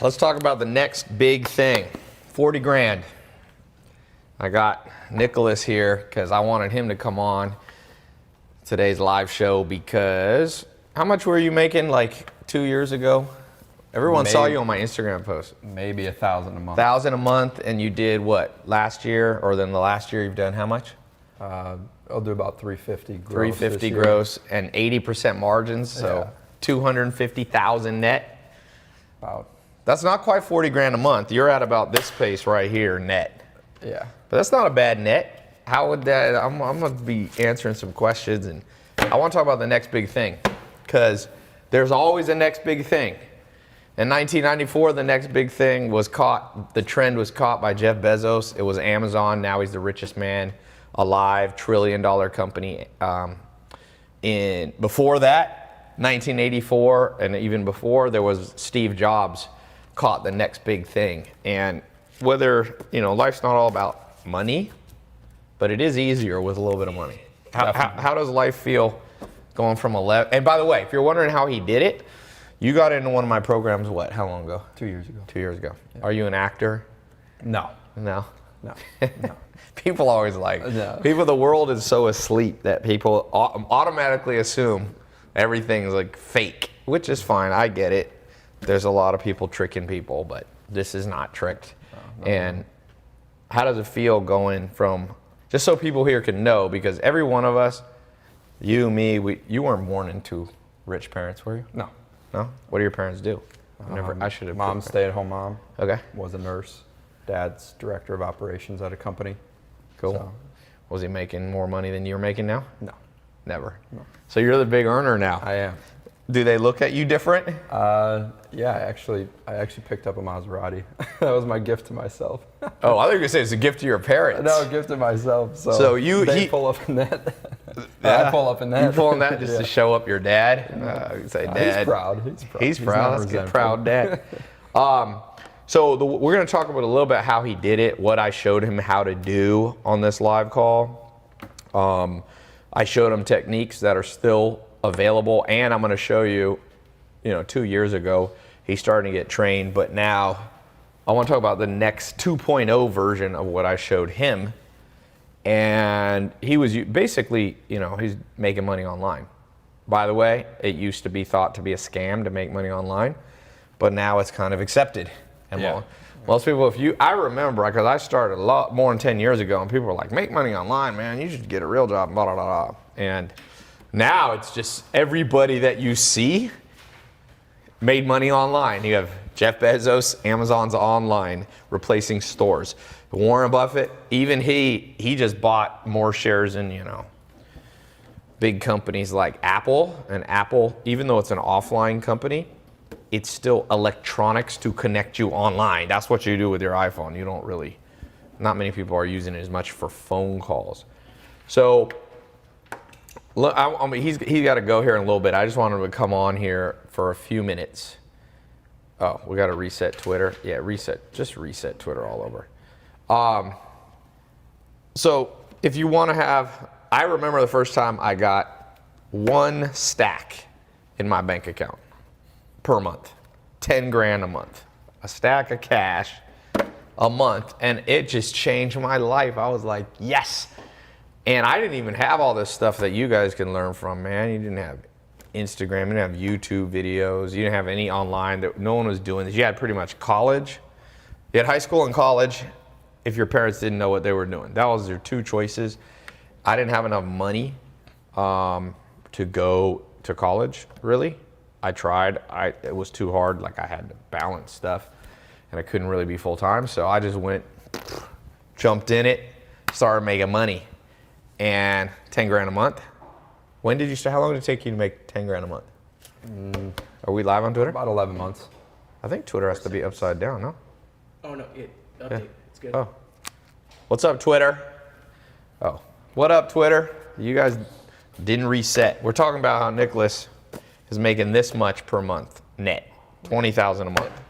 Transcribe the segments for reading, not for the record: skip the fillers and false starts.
let's talk about the next big thing. 40 grand. I got Nicholas here because I wanted him to come on today's live show because how much were you making like 2 years ago? Everyone saw you on my Instagram post. Maybe $1,000 a month. $1,000 a month, and you did what last year, or then the last year you've done how much? I'll do about 350 gross. 350 gross and 80% margins, so 250,000 net. About. That's not quite 40 grand a month. You're at about this pace right here net. Yeah. But that's not a bad net. How would that? I'm gonna be answering some questions, and I want to talk about the next big thing, because there's always a next big thing. In 1994, the next big thing was caught. The trend was caught by Jeff Bezos. It was Amazon. Now he's the richest man alive, $1 trillion company. Before that, 1984, and even before, there was Steve Jobs caught the next big thing. And whether, life's not all about money, but it is easier with a little bit of money. How does life feel going from 11? And by the way, if you're wondering how he did it, you got into one of my programs, how long ago? 2 years ago. 2 years ago. Yeah. Are you an actor? No. No? No. People always the world is so asleep that people automatically assume everything's like fake, which is fine. I get it. There's a lot of people tricking people, but this is not tricked. No. And how does it feel going from, just so people here can know, because every one of us, you, me, you weren't born into rich parents, were you? No. No? What do your parents do? I should have. Mom's stay-at-home mom. Okay. Was a nurse. Dad's director of operations at a company. Cool. So. Was he making more money than you're making now? No. Never. No. So you're the big earner now. I am. Do they look at you different? Yeah, I actually picked up a Maserati. That was my gift to myself. Oh, I thought you were gonna say it's a gift to your parents. No, a gift to myself. So they pull up in that. I pull up in that. You pull in that just to show up your dad? You say, Dad. He's proud. He's proud. Let's get proud dad. So we're going to talk about a little bit how he did it, what I showed him how to do on this live call. I showed him techniques that are still available, and I'm going to show you, 2 years ago, he's starting to get trained, but now I want to talk about the next 2.0 version of what I showed him. And he was basically, he's making money online. By the way, it used to be thought to be a scam to make money online, but now it's kind of accepted. And most people, I remember, because I started a lot more than 10 years ago, and people were like, make money online, man, you should get a real job, blah, blah, blah, blah. And now it's just everybody that you see made money online. You have Jeff Bezos, Amazon's online, replacing stores. Warren Buffett, even he just bought more shares in, big companies like Apple. And Apple, even though it's an offline company, it's still electronics to connect you online. That's what you do with your iPhone. You don't really, not many people are using it as much for phone calls. So, look, he's got to go here in a little bit. I just wanted him to come on here for a few minutes. Oh, we got to reset Twitter. Yeah, just reset Twitter all over. So if you want to I remember the first time I got one stack in my bank account per month, 10 grand a month, a stack of cash a month. And it just changed my life. I was like, yes. And I didn't even have all this stuff that you guys can learn from, man. You didn't have Instagram, you didn't have YouTube videos, you didn't have any online, no one was doing this. You had pretty much college. You had high school and college if your parents didn't know what they were doing. That was your two choices. I didn't have enough money to go to college, really. I tried. It was too hard. Like, I had to balance stuff, and I couldn't really be full-time. So I just jumped in it, started making money. And 10 grand a month. When did you start? How long did it take you to make 10 grand a month? Are we live on Twitter? About 11 months. I think Twitter has to be upside down, no? Oh, no, update. Yeah. It's good. Oh. What's up, Twitter? Oh. What up, Twitter? You guys didn't reset. We're talking about how Nicholas is making this much per month net, $20,000 a month.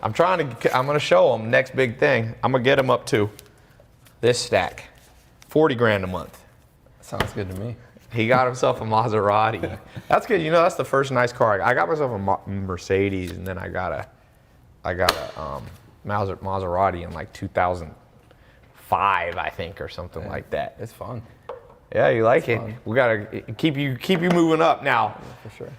I'm going to show him next big thing. I'm going to get him up to this stack, 40 grand a month. Sounds good to me. He got himself a Maserati. That's good. That's the first nice car. I got myself a Mercedes, and then I got I got a Maserati in like 2005, I think, or something like that. It's fun. Yeah, you like it. Fun. We gotta keep you moving up now. Yeah, for sure.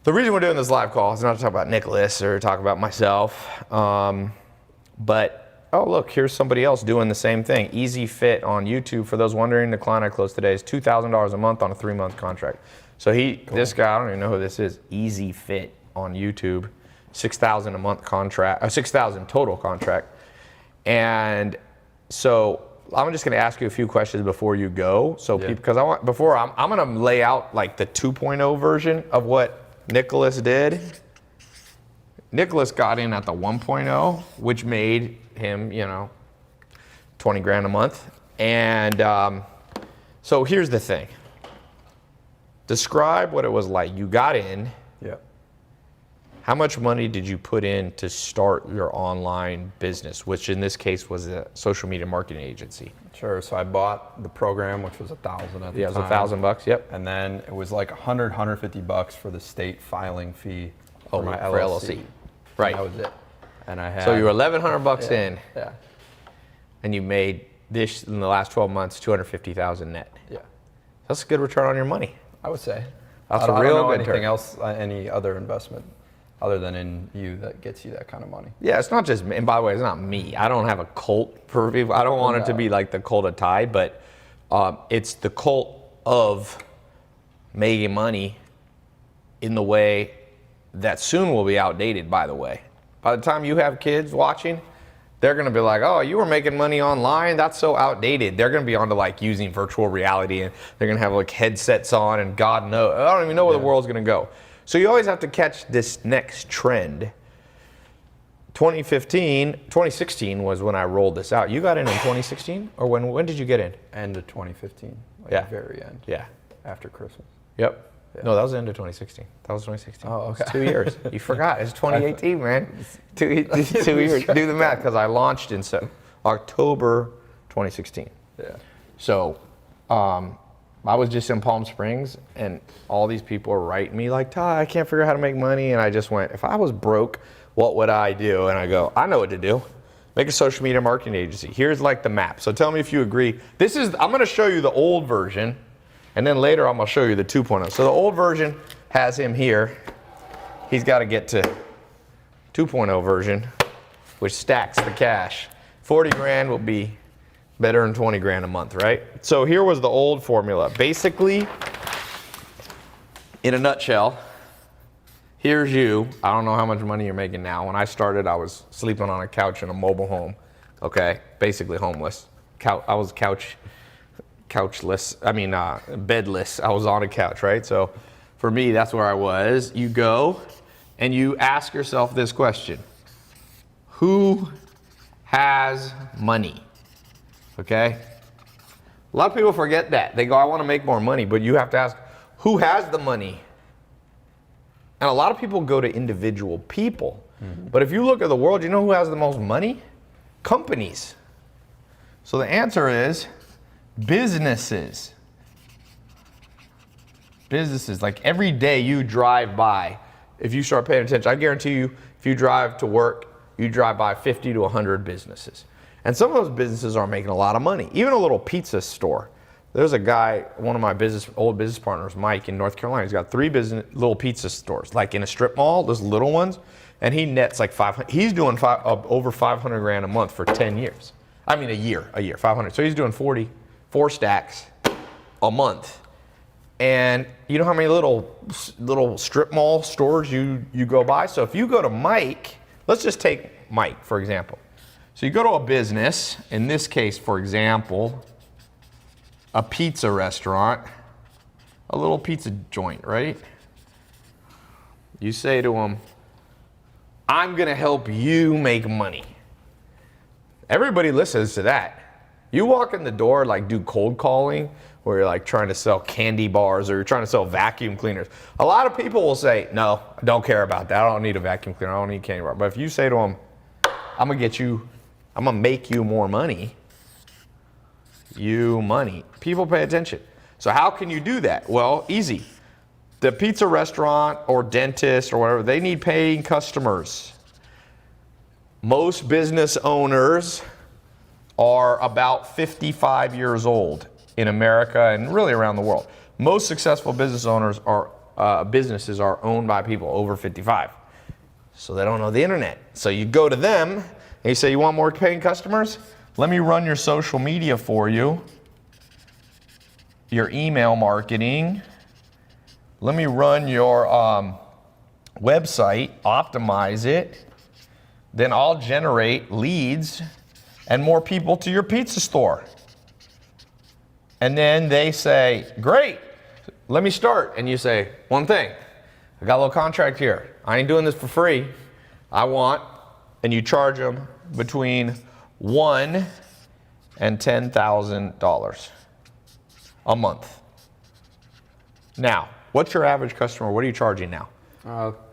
The reason we're doing this live call is not to talk about Nicholas or talk about myself, but oh look, here's somebody else doing the same thing. Easy Fit on YouTube. For those wondering, the client I closed today is $2,000 a month on a 3-month contract. So this guy, I don't even know who this is. Easy Fit on YouTube, $6,000 a month contract, $6,000 total contract, and so. I'm just going to ask you a few questions before you go. So, because I'm going to lay out like the 2.0 version of what Nicholas did. Nicholas got in at the 1.0, which made him, 20 grand a month. And so here's the thing. Describe what it was like. You got in. Yep. How much money did you put in to start your online business, which in this case was a social media marketing agency? Sure. So I bought the program, which was $1,000 at the time. Yeah, it was $1,000. Yep. And then it was like $150 for the state filing fee for my for LLC. Right. And that was it. And I had. So you were $1,100 in. Yeah. And you made this in the last 12 months, $250,000 net. Yeah. That's a good return on your money. I would say. That's I don't a real know good anything return. else, any other investment other than in you that gets you that kind of money. Yeah, it's not just me. And by the way, it's not me. I don't have a cult for people. I don't want it to be like the cult of Tai, but it's the cult of making money in the way that soon will be outdated, by the way. By the time you have kids watching, they're going to be like, oh, you were making money online? That's so outdated. They're going to be onto like using virtual reality, and they're going to have like headsets on, and God knows. I don't even know where the world's going to go. So you always have to catch this next trend. 2016 was when I rolled this out. You got in 2016? Or when did you get in? End of 2015. Like Yeah. the very end. Yeah. After Christmas. Yep. Yeah. No, that was the end of 2016. That was 2016. Oh, okay. It's 2 years. You forgot. It's 2018, man. Two years. Do the math, because I launched in October 2016. Yeah. So I was just in Palm Springs, and all these people were writing me like, Tai, I can't figure out how to make money. And I just went, if I was broke, what would I do? And I go, I know what to do. Make a social media marketing agency. Here's like the map. So tell me if you agree. I'm going to show you the old version, and then later I'm going to show you the 2.0. So the old version has him here. He's got to get to 2.0 version, which stacks the cash. 40 grand will be better than 20 grand a month, right? So here was the old formula. Basically, in a nutshell, here's you. I don't know how much money you're making now. When I started, I was sleeping on a couch in a mobile home, okay? Basically homeless. I was bedless. I was on a couch, right? So for me, that's where I was. You go and you ask yourself this question. Who has money? Okay? A lot of people forget that. They go, I want to make more money, but you have to ask, who has the money? And a lot of people go to individual people. Mm-hmm. But if you look at the world, you know who has the most money? Companies. So the answer is businesses. Businesses. Like every day you drive by, if you start paying attention, I guarantee you, if you drive to work, you drive by 50 to 100 businesses. And some of those businesses are making a lot of money. Even a little pizza store. There's a guy, one of my old business partners, Mike, in North Carolina. He's got 3 little pizza stores, like in a strip mall, those little ones. And he nets like 500. He's doing over 500 grand a month for 10 years. I mean, a year, 500. So he's doing 4 stacks a month. And you know how many little strip mall stores you go by? So if you go to Mike, let's just take Mike, for example. So you go to a business, in this case, for example, a pizza restaurant, a little pizza joint, right? You say to them, I'm gonna help you make money. Everybody listens to that. You walk in the door, like do cold calling, where you're like trying to sell candy bars or you're trying to sell vacuum cleaners. A lot of people will say, no, I don't care about that. I don't need a vacuum cleaner, I don't need candy bar. But if you say to them, I'm gonna make you more money, people pay attention. So how can you do that? Well, easy. The pizza restaurant or dentist or whatever, they need paying customers. Most business owners are about 55 years old in America and really around the world. Most successful business owners are businesses are owned by people over 55. So they don't know the internet. So you go to them and you say, you want more paying customers? Let me run your social media for you, your email marketing. Let me run your website, optimize it. Then I'll generate leads and more people to your pizza store. And then they say, great, let me start. And you say, one thing, I got a little contract here. I ain't doing this for free. I want, and you charge them between $1,000 and $10,000 a month. Now, what's your average customer? What are you charging now?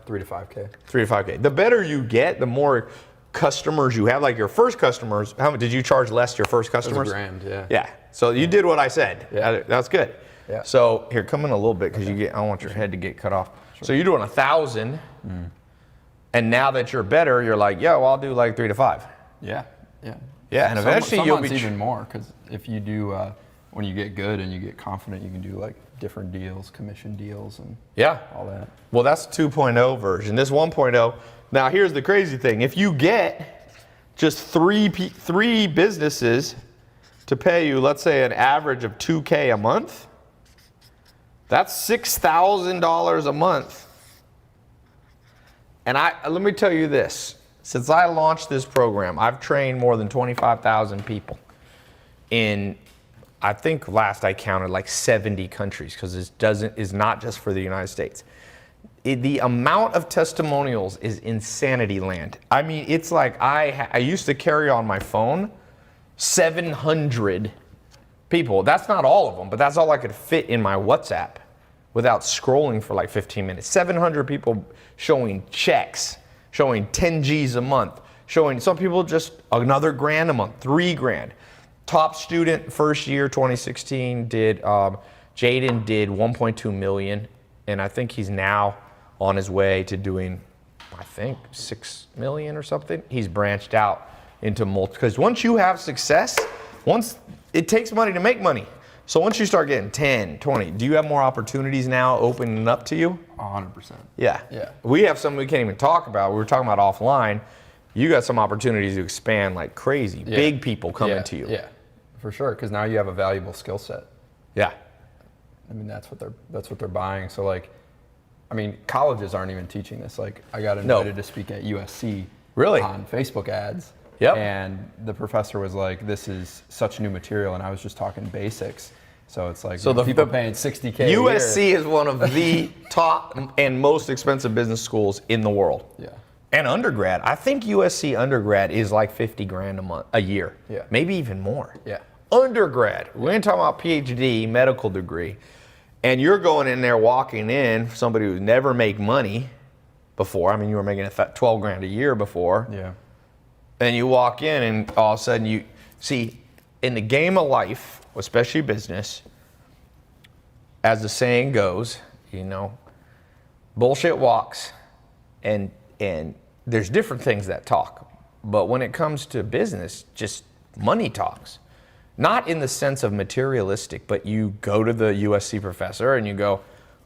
3 to 5K. 3 to 5K. The better you get, the more customers you have. Like your first customers, how much did you charge less your first customers? It was $1,000, yeah. Yeah. So you did what I said. Yeah. That's good. Yeah. So here, come in a little bit because I don't want your head to get cut off. Sure. So you're doing 1,000, and now that you're better, you're like, yo, I'll do like 3 to 5. Yeah. Yeah. Yeah, and eventually some you'll months be even more, because if you do, when you get good and you get confident, you can do like different deals, commission deals, and all that. Well, that's 2.0 version. This 1.0. Now here's the crazy thing: if you get just three businesses to pay you, let's say an average of $2K a month, that's $6,000 a month. And let me tell you this. Since I launched this program, I've trained more than 25,000 people in, I think last I counted, like 70 countries, because is not just for the United States. The amount of testimonials is insanity land. I mean, it's like I used to carry on my phone 700 people. That's not all of them, but that's all I could fit in my WhatsApp without scrolling for like 15 minutes. 700 people showing checks, showing 10 G's a month, showing some people just another grand a month, $3,000. Top student first year 2016 did Jaden did 1.2 million, and I think he's now on his way to doing, I think 6 million or something. He's branched out into multiple, because once you have success, it takes money to make money. So once you start getting 10, 20, do you have more opportunities now opening up to you? 100%. Yeah. Yeah. We have some we can't even talk about. We were talking about offline. You got some opportunities to expand like crazy. Yeah. Big people coming to you. Yeah, for sure. Because now you have a valuable skill set. Yeah. I mean, that's what they're buying. So like, I mean, colleges aren't even teaching this. Like, I got invited to speak at USC. Really? On Facebook ads. Yep. And the professor was like, this is such new material, and I was just talking basics. So it's like, so people paying $60K USC a year. is one of the top and most expensive business schools in the world. Yeah. And undergrad. I think USC undergrad is like $50,000 a year. Yeah. Maybe even more. Yeah. Undergrad. We're going to talk about PhD, medical degree. And you're going in there walking in, somebody who's never made money before. I mean, you were making $12,000 a year before. Yeah. And you walk in, and all of a sudden you see, in the game of life, especially business, as the saying goes, bullshit walks, and there's different things that talk. But when it comes to business, just money talks. Not in the sense of materialistic, but you go to the USC professor and you go,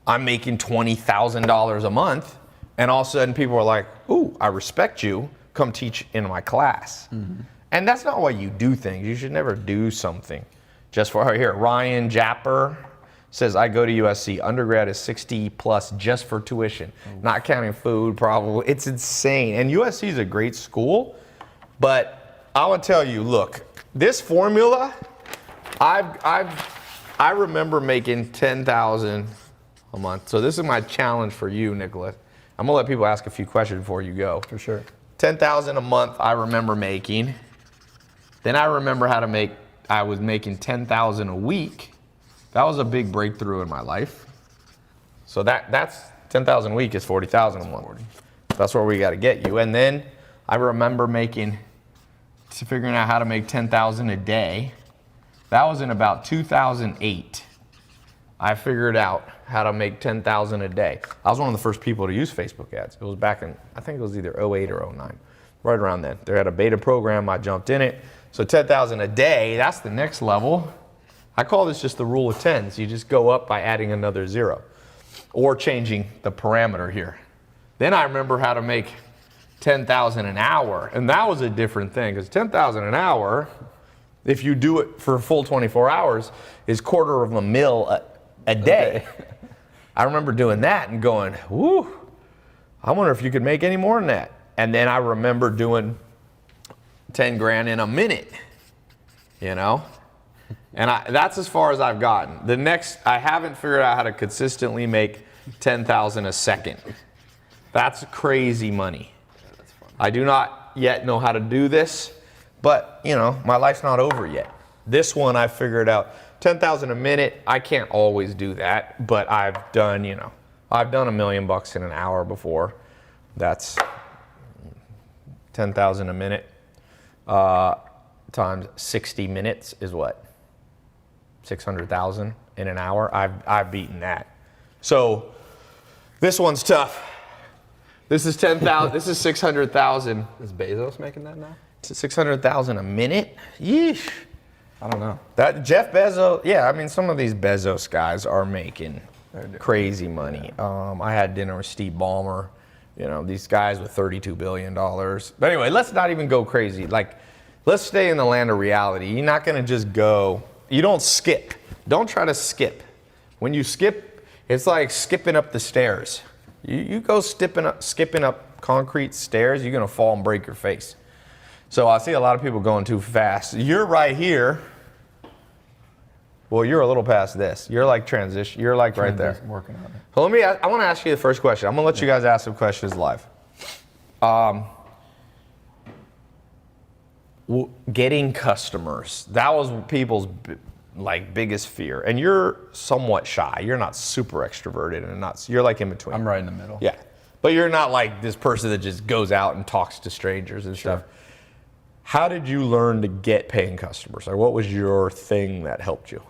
I'm making $20,000 a month. And all of a sudden people are like, ooh, I respect you. Come teach in my class. Mm-hmm. And that's not why you do things. You should never do something just for here. Ryan Japper says, I go to USC. Undergrad is 60 plus just for tuition, not counting food probably. It's insane. And USC is a great school, but I want to tell you, look, this formula, I remember making $10,000 a month. So this is my challenge for you, Nicholas. I'm gonna let people ask a few questions before you go. For sure. $10,000 a month I remember making. Then I remember I was making $10,000 a week. That was a big breakthrough in my life. So that's $10,000 a week is $40,000 a month. That's where we got to get you. And then I remember figuring out how to make $10,000 a day. That was in about 2008. I figured out how to make $10,000 a day. I was one of the first people to use Facebook ads. It was back in, I think it was either 08 or 09. right around then. They had a beta program, I jumped in it. So 10,000 a day, that's the next level. I call this just the rule of tens. You just go up by adding another zero or changing the parameter here. Then I remember how to make 10,000 an hour, and that was a different thing, because 10,000 an hour, if you do it for a full 24 hours, is $250,000 a day. I remember doing that and going, whoo, I wonder if you could make any more than that. And then I remember doing 10 grand in a minute, you know? And that's as far as I've gotten. The next, I haven't figured out how to consistently make 10,000 a second. That's crazy money. Yeah, that's fun. I do not yet know how to do this, but you know, my life's not over yet. This one I figured out, 10,000 a minute. I can't always do that, but I've done, you know, I've done $1 million in an hour before. That's 10,000 a minute times 60 minutes is what? 600,000 in an hour. I've beaten that. So this one's tough. This is 10,000. This is 600,000. Is Bezos making that now? 600,000 a minute? Yeesh. I don't know. That Jeff Bezos, yeah, I mean, some of these Bezos guys are making crazy money. Yeah. I had dinner with Steve Ballmer, you know, these guys with $32 billion. But anyway, let's not even go crazy. Like, let's stay in the land of reality. You're not going to just go, you don't skip. Don't try to skip. When you skip, it's like skipping up the stairs. You go skipping up concrete stairs, you're going to fall and break your face. So I see a lot of people going too fast. You're right here. Well, you're a little past this. You're like transition. You're like right there. Working on it. So I want to ask you the first question. I'm going to let you guys ask some questions live. Getting customers. That was people's biggest fear. And you're somewhat shy. You're not super extroverted and you're like in between. I'm right in the middle. Yeah. But you're not like this person that just goes out and talks to strangers and stuff. How did you learn to get paying customers? Or what was your thing that helped you?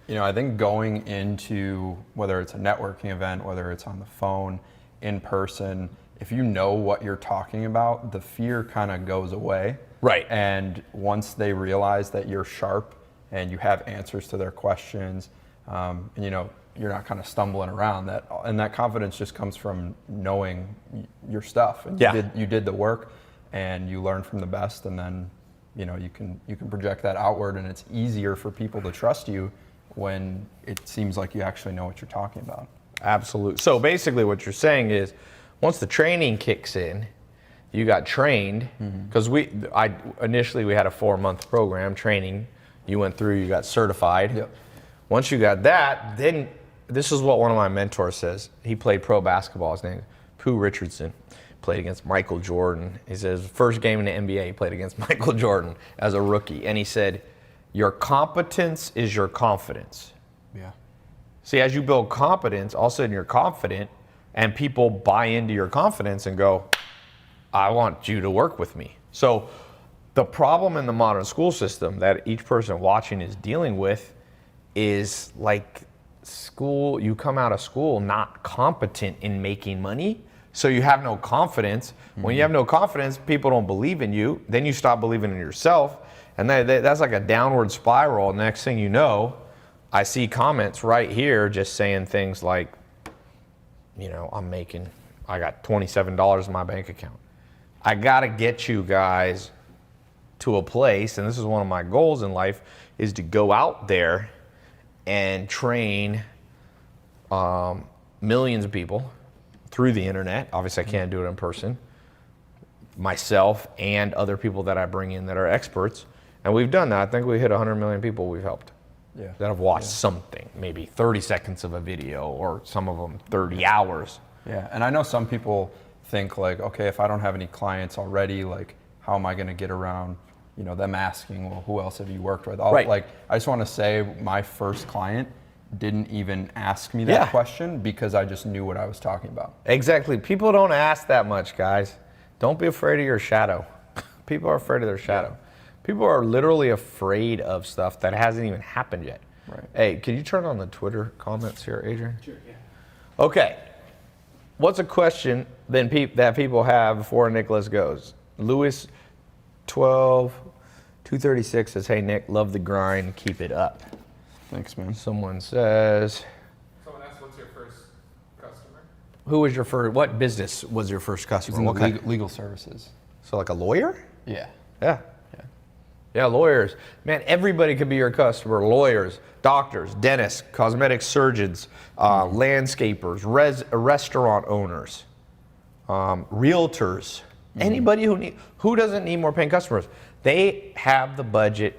You know, I think going into, whether it's a networking event, whether it's on the phone, in person, if you know what you're talking about, the fear kind of goes away. Right. And once they realize that you're sharp and you have answers to their questions, and you know, you're not kind of stumbling around, and that confidence just comes from knowing your stuff. And you did the work and you learn from the best, and then you know you can project that outward, and it's easier for people to trust you when it seems like you actually know what you're talking about. Absolutely. So basically what you're saying is once the training kicks in, you got trained, because initially we had a 4-month program training. You went through, you got certified. Yep. Once you got that, then this is what one of my mentors says. He played pro basketball. His name is Pooh Richardson. Played against Michael Jordan. He says first game in the NBA, he played against Michael Jordan as a rookie. And he said, your competence is your confidence. Yeah. See, as you build competence, all of a sudden you're confident, and people buy into your confidence and go, I want you to work with me. So the problem in the modern school system that each person watching is dealing with is like school, you come out of school not competent in making money, so you have no confidence. When you have no confidence, people don't believe in you, then you stop believing in yourself, and that's like a downward spiral. Next thing you know, I see comments right here just saying things like, you know, I got $27 in my bank account. I gotta get you guys to a place, and this is one of my goals in life, is to go out there and train millions of people through the internet. Obviously I can't do it in person. Myself and other people that I bring in that are experts. And we've done that. I think we hit 100 million people we've helped that have watched something, maybe 30 seconds of a video, or some of them 30 hours. Yeah, and I know some people think like, okay, if I don't have any clients already, like how am I going to get around, you know, them asking, well, who else have you worked with? Right. Like, I just want to say my first client didn't even ask me that question because I just knew what I was talking about. Exactly. People don't ask that much, guys. Don't be afraid of your shadow. People are afraid of their shadow. People are literally afraid of stuff that hasn't even happened yet. Right. Hey, can you turn on the Twitter comments here, Adrian? Sure, yeah. Okay. What's a question then that people have before Nicholas goes? Lewis 12 236 says, hey Nick, love the grind, keep it up. Thanks, man. Someone says, someone asked, what's your first customer? who was your first, what business was your first customer? In What kind? legal services. So like a lawyer? Yeah. Yeah. Yeah, lawyers. Man, everybody could be your customer. Lawyers, doctors, dentists, cosmetic surgeons, landscapers, restaurant owners, realtors. Anybody who doesn't need more paying customers. They have the budget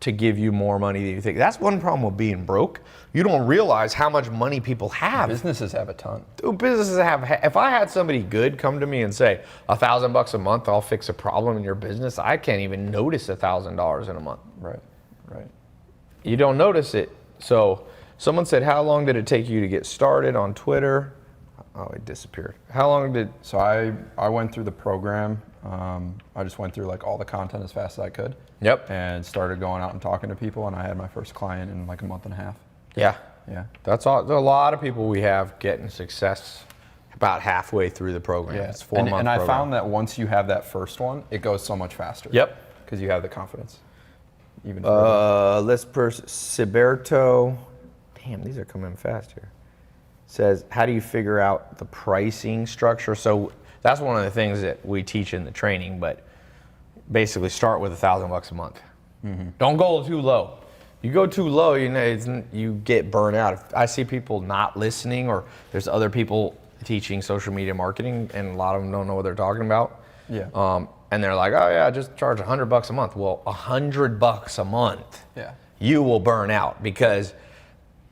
to give you more money than you think. That's one problem with being broke. You don't realize how much money people have. Businesses have a ton. Dude, businesses have. If I had somebody good come to me and say, $1,000 a month, I'll fix a problem in your business, I can't even notice $1,000 in a month. Right. You don't notice it. So someone said, how long did it take you to get started on Twitter? Oh, it disappeared. How long did? So I went through the program. I just went through like all the content as fast as I could. Yep. And started going out and talking to people, and I had my first client in like a month and a half. Yeah. Yeah. That's all. There's a lot of people we have getting success about halfway through the program. Yeah. It's 4 months. And I found that once you have that first one, it goes so much faster. Yep. Because you have the confidence. Even further. This person, Siberto, damn, these are coming fast here. Says, how do you figure out the pricing structure? So that's one of the things that we teach in the training, but basically start with $1,000 a month. Don't go too low. You go too low, you get burnt out. If I see people not listening, or there's other people teaching social media marketing, and a lot of them don't know what they're talking about. Yeah. And they're like, oh yeah, just charge $100 a month. Well, $100 a month, Yeah. you will burn out, because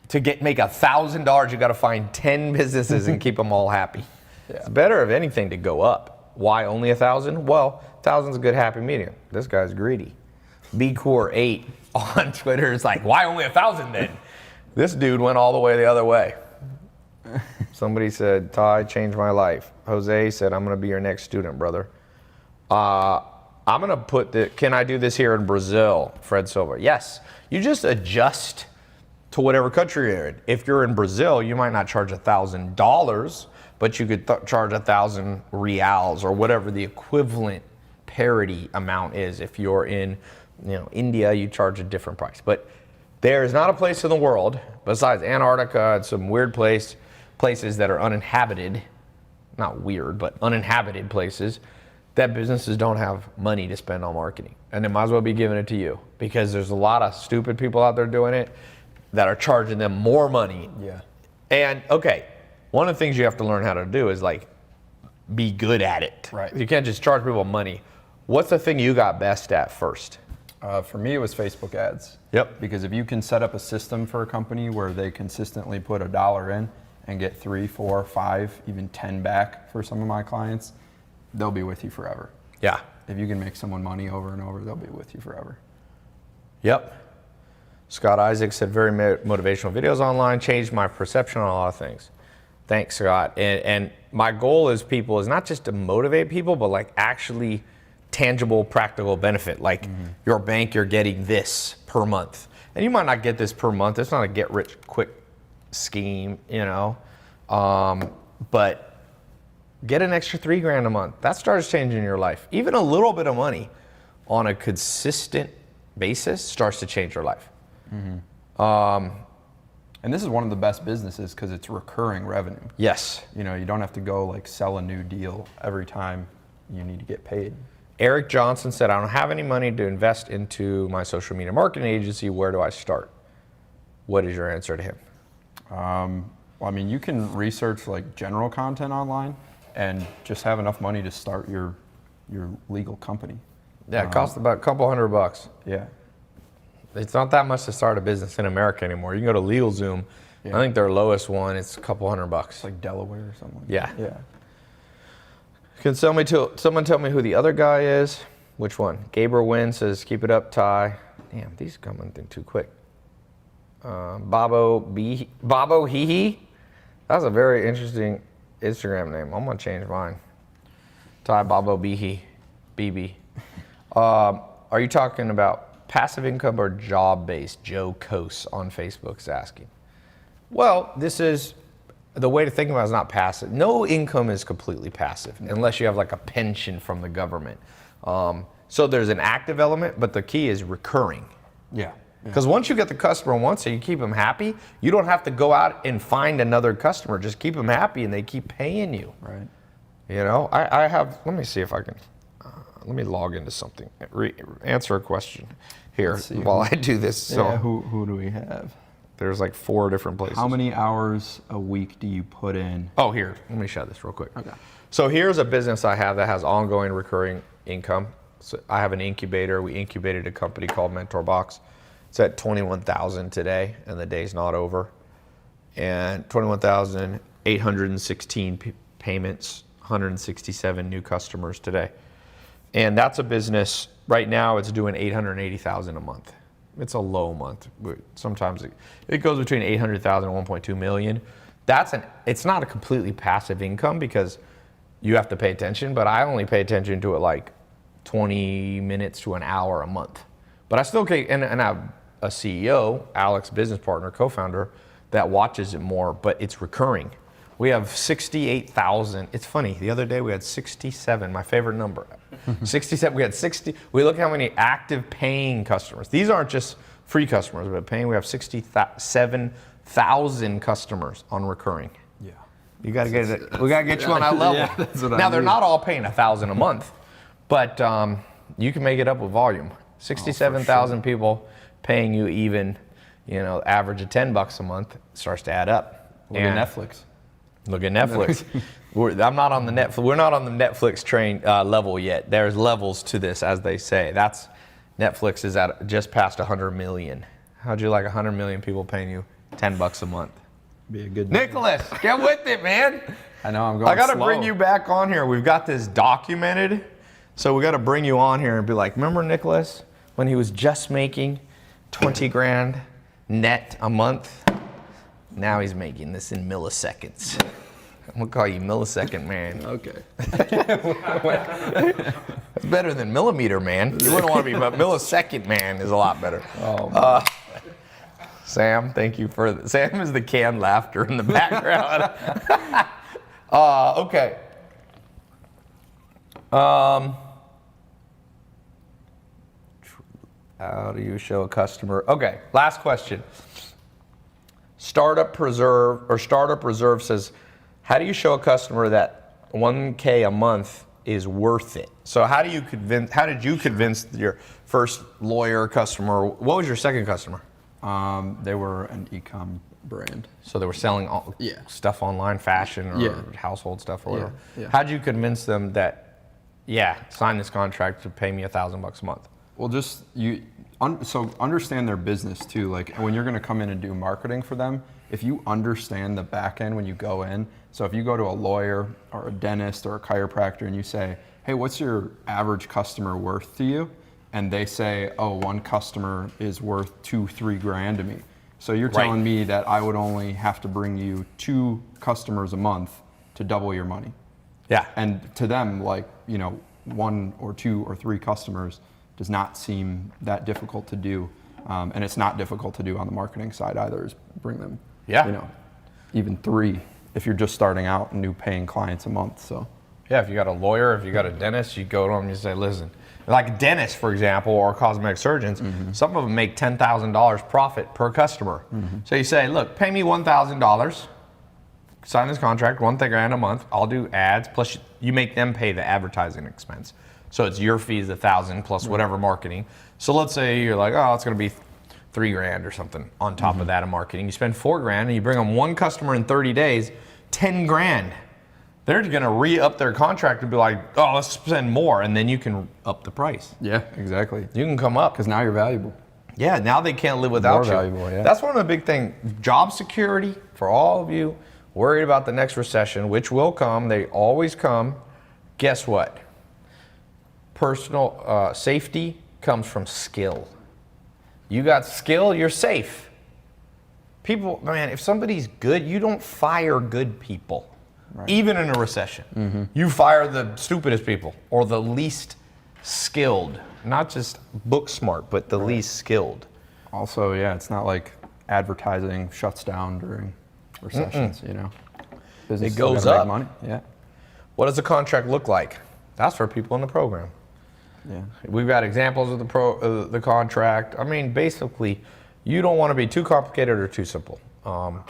to make $1,000, you got to find 10 businesses and keep them all happy. Yeah. It's better, if anything, to go up. Why only 1,000? Well, 1,000's a good happy medium. This guy's greedy. BCore8 on Twitter is like, why only 1,000 then? This dude went all the way the other way. Somebody said, Tai changed my life. Jose said, I'm going to be your next student, brother. I'm going to put can I do this here in Brazil? Fred Silver. Yes. You just adjust to whatever country you're in. If you're in Brazil, you might not charge $1,000, but you could charge 1,000 reals, or whatever the equivalent parity amount is. If you're in, India, you charge a different price. But there is not a place in the world, besides Antarctica and some weird places that are uninhabited, not weird, but uninhabited places, that businesses don't have money to spend on marketing. And they might as well be giving it to you, because there's a lot of stupid people out there doing it that are charging them more money. Yeah. And okay, one of the things you have to learn how to do is like be good at it. Right. You can't just charge people money. What's the thing you got best at first? For me, it was Facebook ads. Yep. Because if you can set up a system for a company where they consistently put $1 in and get 3, 4, 5, even 10 back for some of my clients, they'll be with you forever. Yeah. If you can make someone money over and over, they'll be with you forever. Yep. Scott Isaac said, very motivational videos online, changed my perception on a lot of things. Thanks, Scott. And my goal is not just to motivate people, but like actually tangible, practical benefit. Like your bank, you're getting this per month. And you might not get this per month. It's not a get rich quick scheme, but get an extra $3,000 a month. That starts changing your life. Even a little bit of money on a consistent basis starts to change your life. And this is one of the best businesses because it's recurring revenue. Yes. You don't have to go like sell a new deal every time you need to get paid. Eric Johnson said, I don't have any money to invest into my social media marketing agency. Where do I start? What is your answer to him? Well, you can research like general content online and just have enough money to start your legal company. Yeah, it costs about a couple $100. Yeah. It's not that much to start a business in America anymore. You can go to LegalZoom. Yeah. I think their lowest one, it's a couple $100. It's like Delaware or something like Yeah. that. Yeah. Can someone tell me who the other guy is? Which one? Gabriel Wynn says, keep it up, Tai. Damn, these are coming in too quick. Babo Hee. That's a very interesting Instagram name. I'm going to change mine. Tai Babo Bihi. BB. Are you talking about passive income or job-based? Joe Kose on Facebook is asking. Well, this is the way to think about it is not passive. No income is completely passive unless you have like a pension from the government. So there's an active element, but the key is recurring. Yeah. Because once you get the customer once and you keep them happy, you don't have to go out and find another customer. Just keep them happy and they keep paying you. Right. You know, I have, let me see if I can, let me log into something. Answer a question here while I do this. So Yeah, who do we have? there's like 4 different places. How many hours a week do you put in? Oh, here, let me show this real quick. Okay. So here's a business I have that has ongoing recurring income. So I have an incubator. We incubated a company called Mentor Box. It's at 21,000 today, and the day's not over. And 21,816 payments, 167 new customers today. And that's a business, right now it's doing 880,000 a month. It's a low month. Sometimes it goes between 800,000 and 1.2 million. It's not a completely passive income because you have to pay attention, but I only pay attention to it like 20 minutes to an hour a month. But I still can, and I have a CEO, Alex, business partner, co-founder, that watches it more, but it's recurring. We have 68,000. It's funny, the other day we had 67, my favorite number. 67, we had 60. We look how many active paying customers. These aren't just free customers, but paying. We have 67,000 customers on recurring. Yeah. You got to get it. We got to get you on that level. Yeah, that's what now, I they're mean. not all paying 1,000 a month, but you can make it up with volume. 67,000 people paying you even, average of $10 a month starts to add up. Look at Netflix. Look at Netflix. I'm not on the Netflix. We're not on the Netflix train level yet. There's levels to this, as they say. Netflix is at just past 100 million. How'd you like 100 million people paying you $10 a month? Be a good Nicholas, get with it, man. I know I'm going. I got to slow. bring you back on here. We've got this documented, so we got to bring you on here and be like, remember Nicholas when he was just making 20 grand net a month? Now he's making this in milliseconds. I'm gonna call you millisecond man. Okay. It's better than millimeter man. You wouldn't want to be, but millisecond man is a lot better. Oh. Sam, thank you for Sam is the canned laughter in the background. Okay. How do you show a customer? Okay, last question. Startup Reserve says, how do you show a customer that 1K a month is worth it? So how did you convince your first lawyer customer? What was your second customer? They were an e-com brand. So they were selling stuff online, fashion or household stuff or whatever. Yeah. How did you convince them that, sign this contract to pay me $1,000 a month? Well, just so understand their business too. Like when you're going to come in and do marketing for them, if you understand the back end when you go in. So if you go to a lawyer or a dentist or a chiropractor and you say, hey, what's your average customer worth to you? And they say, oh, one customer is worth $2-3 grand to me. So you're telling me that I would only have to bring you 2 customers a month to double your money. Yeah. And to them, 1 or 2 or 3 customers does not seem that difficult to do. And it's not difficult to do on the marketing side either, is bring them, even 3 if you're just starting out and new paying clients a month. So yeah, if you got a lawyer, if you got a dentist, you go to them and you say, listen, like dentists, for example, or cosmetic surgeons, some of them make $10,000 profit per customer. So you say, look, pay me $1,000, sign this contract, $1,000 a month, I'll do ads, plus you make them pay the advertising expense. So it's your fees, $1,000 plus whatever marketing. So let's say you're like, oh, it's gonna be $3 grand or something on top of that in marketing. You spend $4 grand and you bring them 1 customer in 30 days, 10 grand. They're gonna re-up their contract and be like, oh, let's spend more, and then you can up the price. yeah, exactly. You can come up. Because now you're valuable. Yeah, now they can't live without More you. valuable, yeah. That's one of the big things. Job security for all of you worried about the next recession, which will come. They always come. Guess what? Personal safety comes from skill. You got skill, you're safe. People, man, if somebody's good, you don't fire good people. Right. Even in a recession. You fire the stupidest people or the least skilled. Not just book smart, but the least skilled. Also, it's not like advertising shuts down during recessions, businesses It goes gotta up. make money. Yeah. What does a contract look like? That's for people in the program. Yeah. We've got examples of the contract. I mean, basically, you don't want to be too complicated or too simple.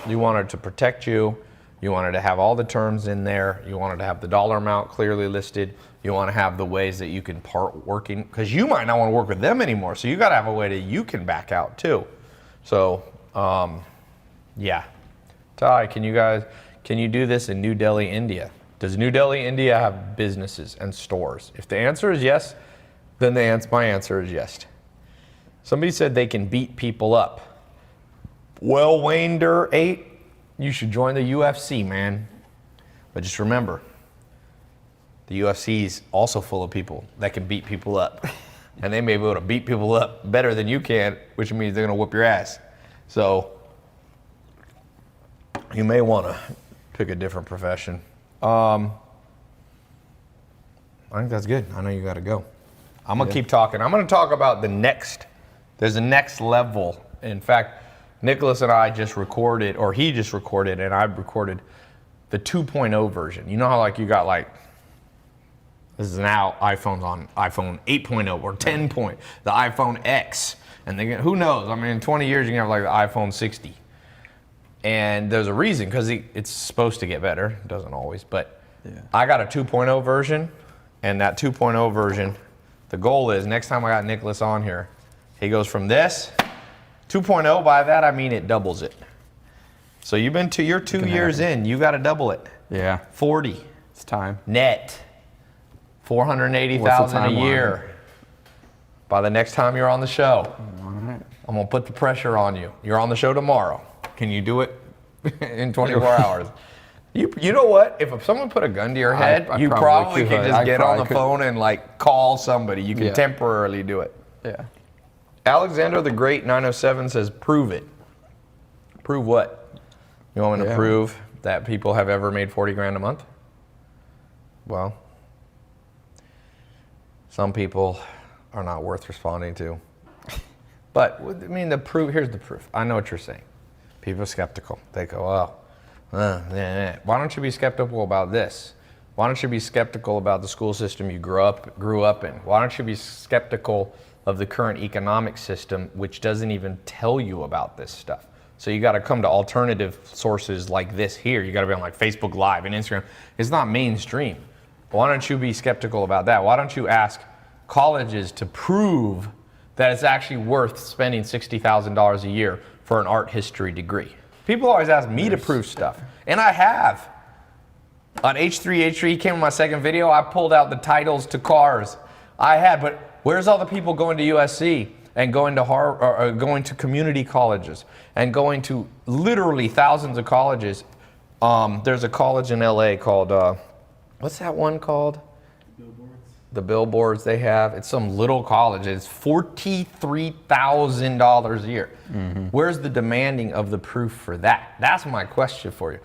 You want it to protect you. You want it to have all the terms in there. You want it to have the dollar amount clearly listed. You want to have the ways that you can part working, because you might not want to work with them anymore. So you got to have a way that you can back out too. So, yeah. Tai, can you do this in New Delhi, India? Does New Delhi, India have businesses and stores? If the answer is yes, then my answer is yes. Somebody said they can beat people up. Well, Wayne Durr 8, you should join the UFC, man. But just remember, the UFC is also full of people that can beat people up. And they may be able to beat people up better than you can, which means they're going to whoop your ass. So you may want to pick a different profession. I think that's good. I know you got to go. I'm going to keep talking. I'm going to talk about there's a next level. In fact, Nicholas and I just recorded, or he just recorded, and I recorded the 2.0 version. You know how like you got like, this is now iPhone's on iPhone 8.0 or 10 point, the iPhone X. And who knows? I mean, in 20 years, you can have like the iPhone 60. And there's a reason, because it's supposed to get better. It doesn't always, but I got a 2.0 version, and that 2.0 version, the goal is next time I got Nicholas on here, he goes from this 2.0. By that I mean it doubles it. So you're 2 years in, you got to double it. Yeah. 40. It's time. Net. 480,000 a year. By the next time you're on the show, I'm gonna put the pressure on you. You're on the show tomorrow. Can you do it in 24 hours? You know what? If someone put a gun to your head, you probably can just get on the phone and like call somebody. You can temporarily do it. Yeah. Alexander the Great 907 says, prove it. Prove what? You want me to prove that people have ever made 40 grand a month? Well, some people are not worth responding to. But I mean, here's the proof. I know what you're saying. People are skeptical. They go, why don't you be skeptical about this? Why don't you be skeptical about the school system you grew up in? Why don't you be skeptical of the current economic system, which doesn't even tell you about this stuff? So you got to come to alternative sources like this here. You got to be on like Facebook Live and Instagram. It's not mainstream. Why don't you be skeptical about that? Why don't you ask colleges to prove that it's actually worth spending $60,000 a year for an art history degree? People always ask me to prove stuff, and I have. On H3 came in my second video, I pulled out the titles to cars. I had, but where's all the people going to USC and going to Harvard, or going to community colleges and going to literally thousands of colleges? There's a college in LA called, what's that one called? The billboards they have. It's some little college. It's $43,000 a year. Mm-hmm. Where's the demanding of the proof for that? That's my question for you.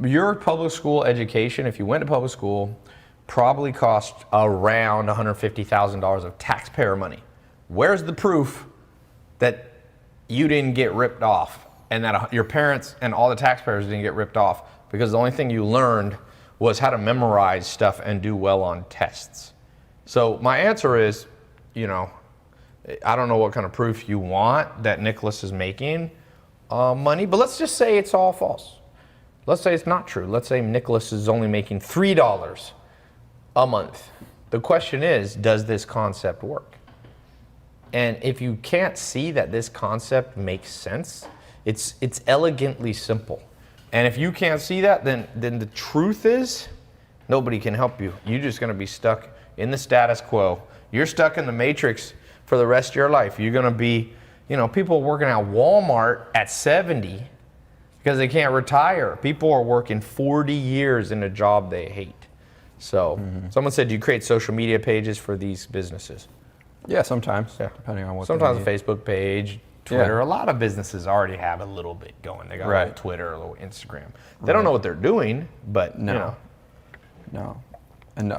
Your public school education, if you went to public school, probably cost around $150,000 of taxpayer money. Where's the proof that you didn't get ripped off and that your parents and all the taxpayers didn't get ripped off? Because the only thing you learned was how to memorize stuff and do well on tests. So my answer is, I don't know what kind of proof you want that Nicholas is making money, but let's just say it's all false. Let's say it's not true. Let's say Nicholas is only making $3 a month. The question is, does this concept work? And if you can't see that this concept makes sense, it's elegantly simple. And if you can't see that, then the truth is, nobody can help you. You're just going to be stuck in the status quo. You're stuck in the matrix for the rest of your life. You're going to be, people working at Walmart at 70 because they can't retire. People are working 40 years in a job they hate. So someone said, do you create social media pages for these businesses? Yeah, sometimes, depending on what. Sometimes a Facebook page, Twitter. A lot of businesses already have a little bit going. They got a little Twitter, a little Instagram. They don't know what they're doing, but No. And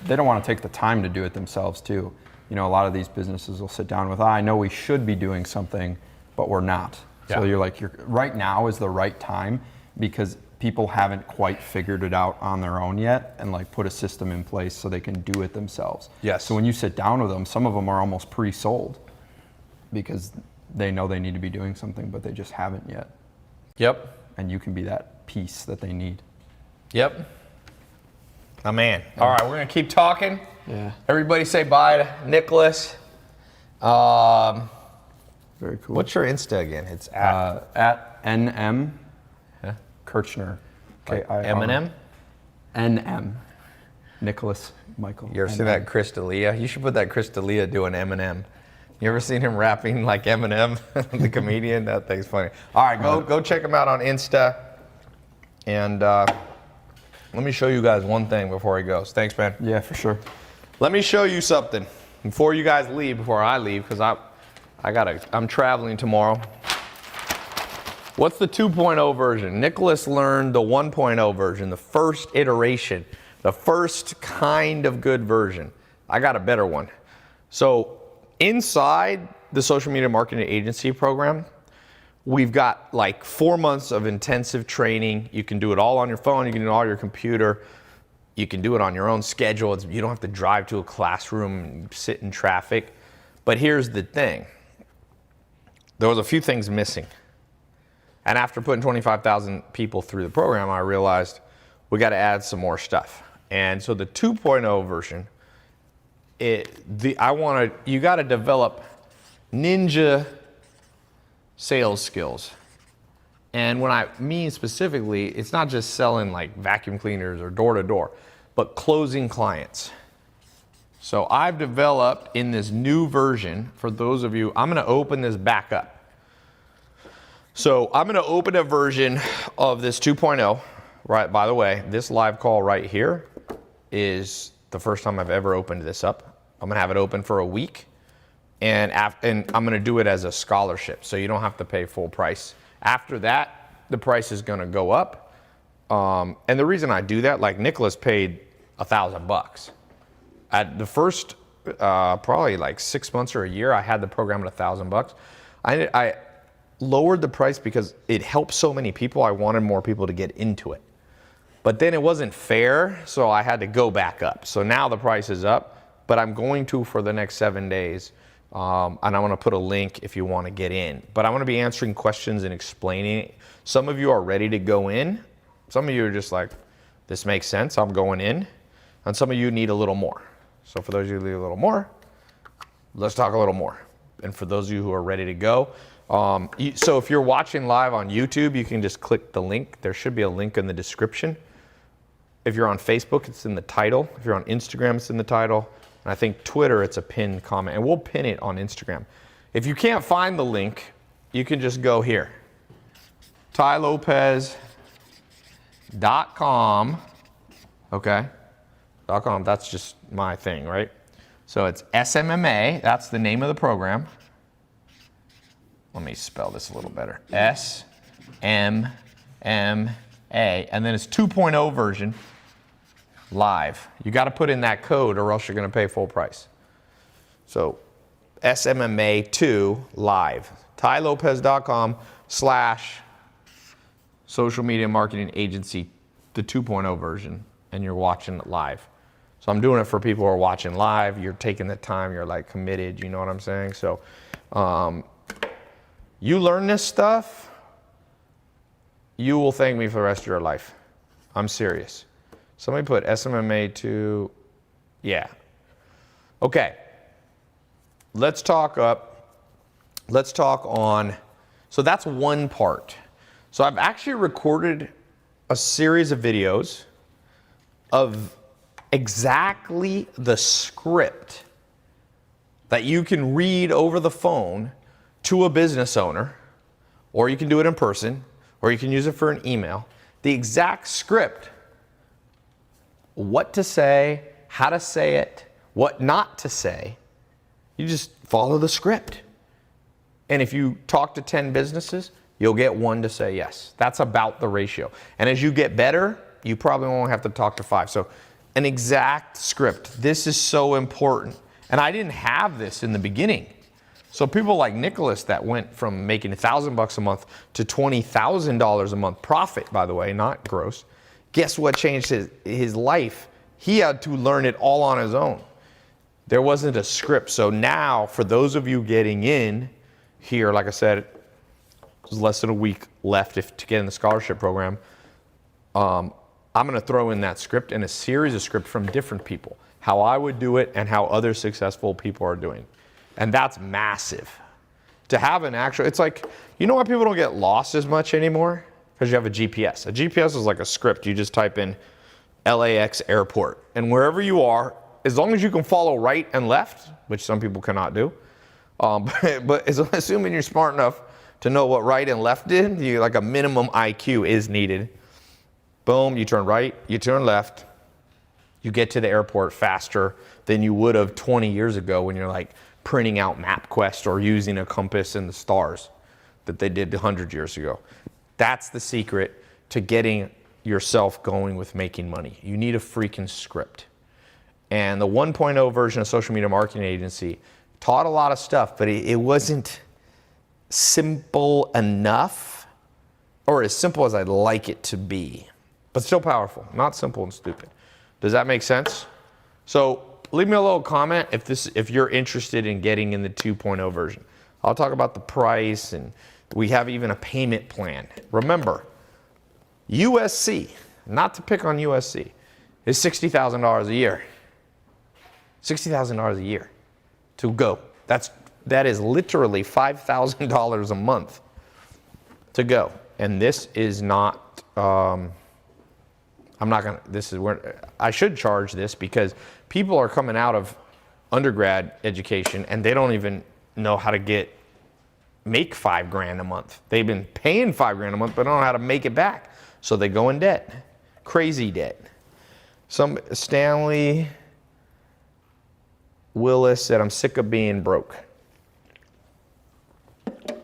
they don't want to take the time to do it themselves too. A lot of these businesses will sit down with, I know we should be doing something, but we're not. So you're like, right now is the right time, because people haven't quite figured it out on their own yet and like put a system in place so they can do it themselves. Yes. So when you sit down with them, some of them are almost pre-sold because they know they need to be doing something, but they just haven't yet. Yep. And you can be that piece that they need. Yep. Oh, man. All right, we're going to keep talking. Yeah. Everybody say bye to Nicholas. Very cool. What's your Insta again? It's at NM Huh? Kirchner. like K-I-R. Eminem. NM. Nicholas Michael. You ever seen that Chris D'Elia? You should put that Chris D'Elia doing Eminem. You ever seen him rapping like Eminem, the comedian? That thing's funny. All right, go check him out on Insta. And let me show you guys one thing before he goes. Thanks, man. Yeah, for sure. Let me show you something before you guys leave, before I leave, because I'm traveling tomorrow. What's the 2.0 version? Nicholas learned the 1.0 version, the first iteration, the first kind of good version. I got a better one. So inside the social media marketing agency program, we've got like 4 months of intensive training. You can do it all on your phone. You can do it all on your computer. You can do it on your own schedule. You don't have to drive to a classroom and sit in traffic. But here's the thing. There was a few things missing. And after putting 25,000 people through the program, I realized we got to add some more stuff. And so the 2.0 version, you got to develop ninja sales skills. And when I mean specifically, it's not just selling like vacuum cleaners or door to door, but closing clients. So I've developed in this new version, for those of you, I'm going to open this back up. So I'm going to open a version of this 2.0. Right, by the way, this live call right here is the first time I've ever opened this up. I'm going to have it open for a week. And I'm going to do it as a scholarship, so you don't have to pay full price. After that, the price is going to go up. And the reason I do that, like Nicholas paid $1,000. At the first, probably like 6 months or a year, I had the program at $1,000. I lowered the price because it helped so many people. I wanted more people to get into it. But then it wasn't fair, so I had to go back up. So now the price is up, but I'm going to for the next 7 days. And I want to put a link if you want to get in. But I want to be answering questions and explaining it. Some of you are ready to go in. Some of you are just like, this makes sense, I'm going in. And some of you need a little more. So for those of you who need a little more, let's talk a little more. And for those of you who are ready to go, so if you're watching live on YouTube, you can just click the link. There should be a link in the description. If you're on Facebook, it's in the title. If you're on Instagram, it's in the title. And I think Twitter, it's a pinned comment. And we'll pin it on Instagram. If you can't find the link, you can just go here. TaiLopez.com. Okay. .com, that's just my thing, right? So it's SMMA, that's the name of the program. Let me spell this a little better. SMMA, and then it's 2.0 version, live. You got to put in that code or else you're going to pay full price. So SMMA 2 live. TaiLopez.com/social media marketing agency, the 2.0 version, and you're watching it live. So I'm doing it for people who are watching live. You're taking the time. You're like committed. You know what I'm saying? So you learn this stuff, you will thank me for the rest of your life. I'm serious. Somebody put SMMA 2. Yeah. Okay. Let's talk on, so that's one part. So I've actually recorded a series of videos of exactly the script that you can read over the phone to a business owner, or you can do it in person, or you can use it for an email. The exact script, what to say, how to say it, what not to say. You just follow the script. And if you talk to 10 businesses, you'll get one to say yes. That's about the ratio. And as you get better, you probably won't have to talk to 5. So an exact script. This is so important. And I didn't have this in the beginning. So people like Nicholas that went from making $1,000 a month to $20,000 a month profit, by the way, not gross. Guess what changed his life? He had to learn it all on his own. There wasn't a script. So now, for those of you getting in here, like I said, there's less than a week left to get in the scholarship program. I'm going to throw in that script and a series of scripts from different people, how I would do it and how other successful people are doing. And that's massive. To have an actual, it's like, you know why people don't get lost as much anymore? Because you have a GPS. A GPS is like a script. You just type in LAX airport. And wherever you are, as long as you can follow right and left, which some people cannot do, but assuming you're smart enough to know what right and left is, like a minimum IQ is needed. Boom, you turn right, you turn left, you get to the airport faster than you would have 20 years ago when you're like printing out MapQuest or using a compass and the stars that they did 100 years ago. That's the secret to getting yourself going with making money. You need a freaking script. And the 1.0 version of Social Media Marketing Agency taught a lot of stuff, but it wasn't simple enough, or as simple as I'd like it to be, but still powerful, not simple and stupid. Does that make sense? So leave me a little comment if you're interested in getting in the 2.0 version. I'll talk about the price, and we have even a payment plan. Remember, USC, not to pick on USC, is $60,000 a year. $60,000 a year to go. That is literally $5,000 a month to go. And this is not, I should charge this because people are coming out of undergrad education and they don't even know how to make $5,000 a month. They've been paying $5,000 a month, but don't know how to make it back. So they go in debt, crazy debt. Stanley Willis said, I'm sick of being broke.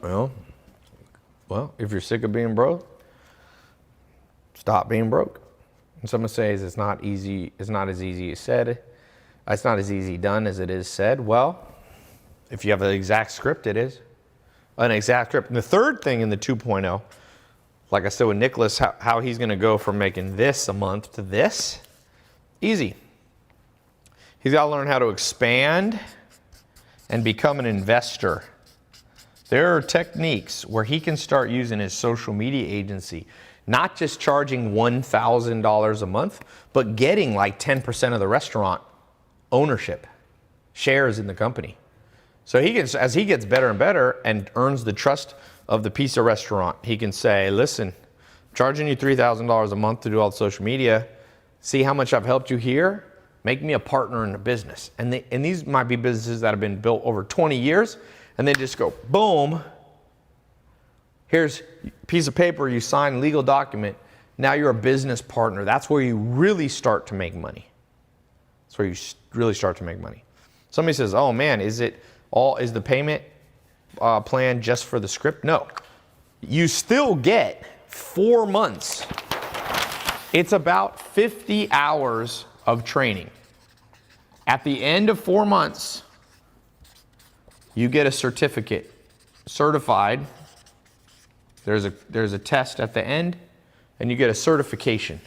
Well, if you're sick of being broke, stop being broke. And someone says it's not easy, it's not as easy as said. It's not as easy done as it is said. Well, if you have an exact script, it is. An exact script. And the third thing in the 2.0, like I said with Nicholas, how he's going to go from making this a month to this, easy. He's got to learn how to expand and become an investor. There are techniques where he can start using his social media agency, not just charging $1,000 a month, but getting like 10% of the restaurant ownership, shares in the company. So he can, as he gets better and better and earns the trust of the pizza restaurant, he can say, listen, I'm charging you $3,000 a month to do all the social media. See how much I've helped you here? Make me a partner in the business. And these might be businesses that have been built over 20 years, and they just go, boom, here's a piece of paper, you sign a legal document, now you're a business partner. That's where you really start to make money. That's where you really start to make money. Somebody says, oh man, is the payment plan just for the script? No. You still get 4 months. It's about 50 hours of training. At the end of 4 months, you get a certificate, certified. There's a test at the end, and you get a certification.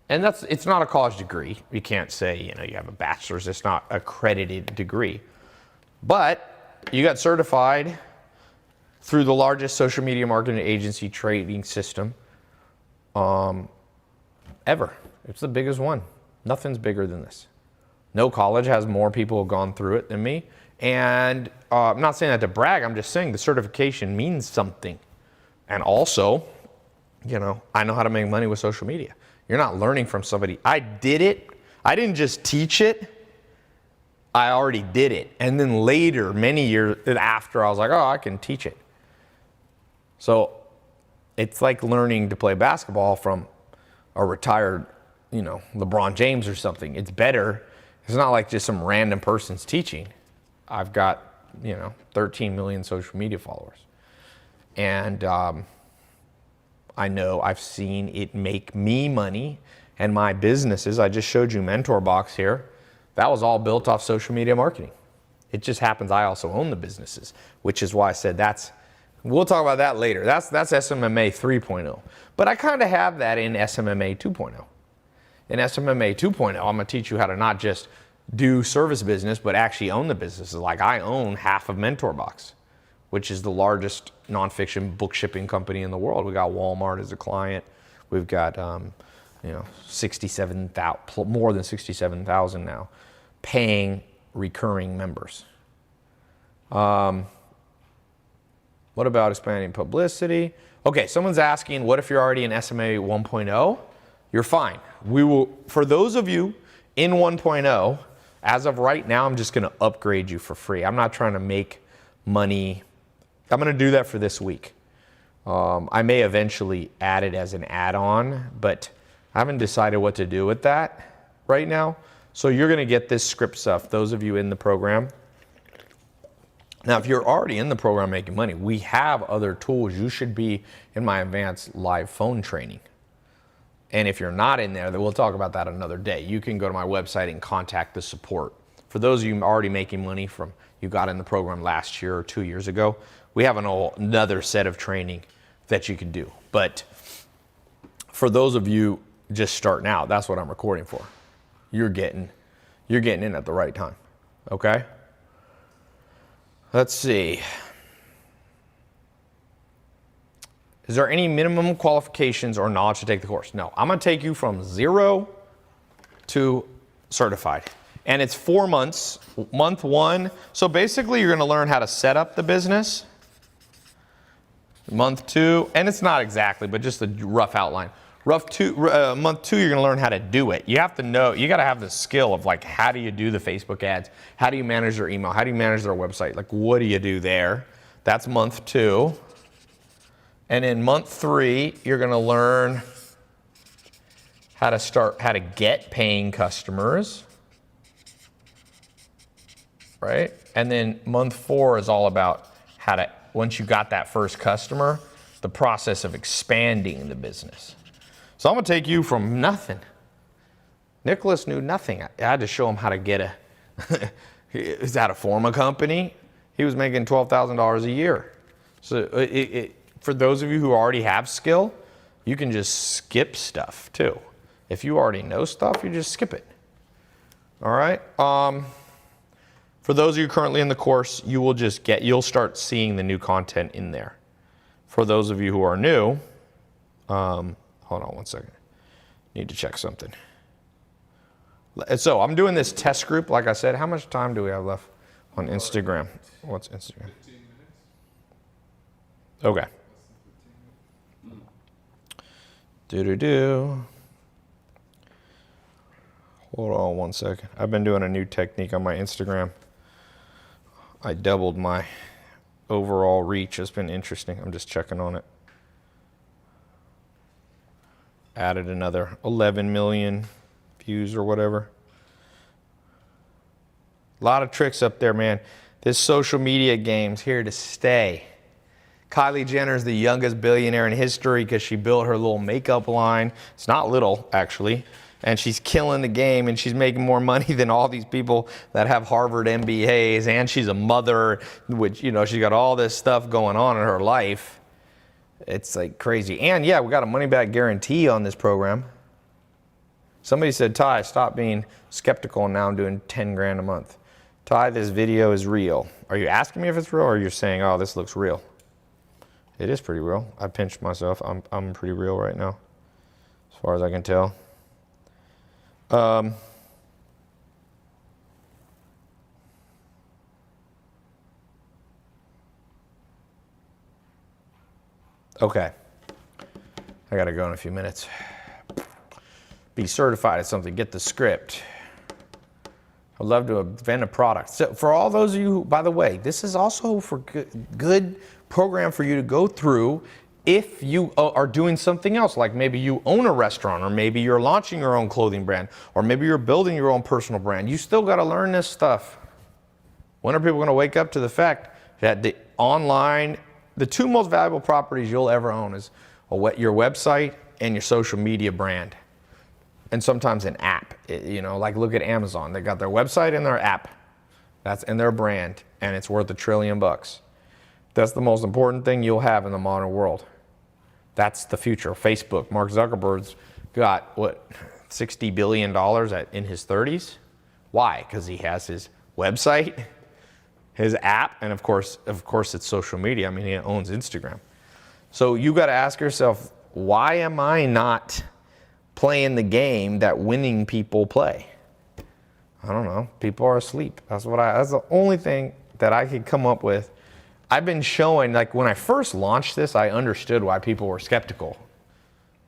And it's not a college degree. You can't say, you have a bachelor's. It's not an accredited degree. But you got certified through the largest social media marketing agency trading system ever. It's the biggest one. Nothing's bigger than this. No college has more people who have gone through it than me. And I'm not saying that to brag. I'm just saying the certification means something. And also, I know how to make money with social media. You're not learning from somebody. I did it. I didn't just teach it. I already did it. And then later, many years after, I was like, oh, I can teach it. So it's like learning to play basketball from a retired, LeBron James or something. It's better. It's not like just some random person's teaching. I've got, 13 million social media followers. And I know I've seen it make me money and my businesses. I just showed you Mentor Box here. That was all built off social media marketing. It just happens I also own the businesses, which is why I said we'll talk about that later. That's SMMA 3.0. But I kind of have that in SMMA 2.0. In SMMA 2.0, I'm going to teach you how to not just do service business, but actually own the businesses. Like I own half of MentorBox, which is the largest nonfiction book shipping company in the world. We got Walmart as a client. We've got, 67,000, more than 67,000 now, paying recurring members. What about expanding publicity? Okay, someone's asking, what if you're already in SMA 1.0? You're fine. We will, for those of you in 1.0, as of right now, I'm just gonna upgrade you for free. I'm not trying to make money. I'm gonna do that for this week. I may eventually add it as an add-on, but I haven't decided what to do with that right now. So you're gonna get this script stuff, those of you in the program. Now, if you're already in the program making money, we have other tools. You should be in my advanced live phone training. And if you're not in there, then we'll talk about that another day. You can go to my website and contact the support. For those of you already making money from, you got in the program last year or 2 years ago, we have another set of training that you can do. But for those of you just starting out, that's what I'm recording for. You're getting in at the right time, okay? Let's see. Is there any minimum qualifications or knowledge to take the course? No, I'm gonna take you from 0 to certified. And it's 4 months, month 1. So basically you're gonna learn how to set up the business. Month 2, and it's not exactly, but just a rough outline. Month 2, you're gonna learn how to do it. You have to know, you gotta have the skill of like, how do you do the Facebook ads? How do you manage their email? How do you manage their website? Like, what do you do there? That's month 2. And in month 3, you're gonna learn how to get paying customers, right? And then month 4 is all about how to, once you got that first customer, the process of expanding the business. So I'm gonna take you from nothing. Nicholas knew nothing. I had to show him how to get is that to form a company? He was making $12,000 a year. So for those of you who already have skill, you can just skip stuff too. If you already know stuff, you just skip it. All right. For those of you currently in the course, you'll start seeing the new content in there. For those of you who are new, hold on one second. Need to check something. So I'm doing this test group. Like I said, how much time do we have left on Instagram? What's Instagram? 15 minutes. Okay. Hold on one second. I've been doing a new technique on my Instagram. I doubled my overall reach. It's been interesting. I'm just checking on it. Added another 11 million views or whatever. A lot of tricks up there, man. This social media game's here to stay. Kylie Jenner's the youngest billionaire in history because she built her little makeup line. It's not little, actually. And she's killing the game, and she's making more money than all these people that have Harvard MBAs, and she's a mother, which, you know, she's got all this stuff going on in her life. It's like crazy. And yeah, we got a money back guarantee on this program. Somebody said, Ty, stop being skeptical, and now I'm doing 10 grand a month. Ty, this video is real. Are you asking me if it's real, or you're saying, oh, this looks real? It is pretty real. I pinched myself. I'm pretty real right now, as far as I can tell. Okay. I gotta go in a few minutes. Be certified at something. Get the script. I'd love to invent a product. So for all those of you who, by the way, this is also for good program for you to go through if you are doing something else, like maybe you own a restaurant, or maybe you're launching your own clothing brand, or maybe you're building your own personal brand. You still got to learn this stuff. When are people going to wake up to the fact that the two most valuable properties you'll ever own is your website and your social media brand, and sometimes an app? You know, like look at Amazon. They got their website and their app. That's in their brand, and it's worth $1 trillion. That's the most important thing you'll have in the modern world. That's the future. Facebook, Mark Zuckerberg's got, what, $60 billion in his 30s? Why? Because he has his website, his app, and of course it's social media. I mean, he owns Instagram. So you got to ask yourself, why am I not playing the game that winning people play? I don't know. People are asleep. That's the only thing that I could come up with. I've been showing, like when I first launched this, I understood why people were skeptical.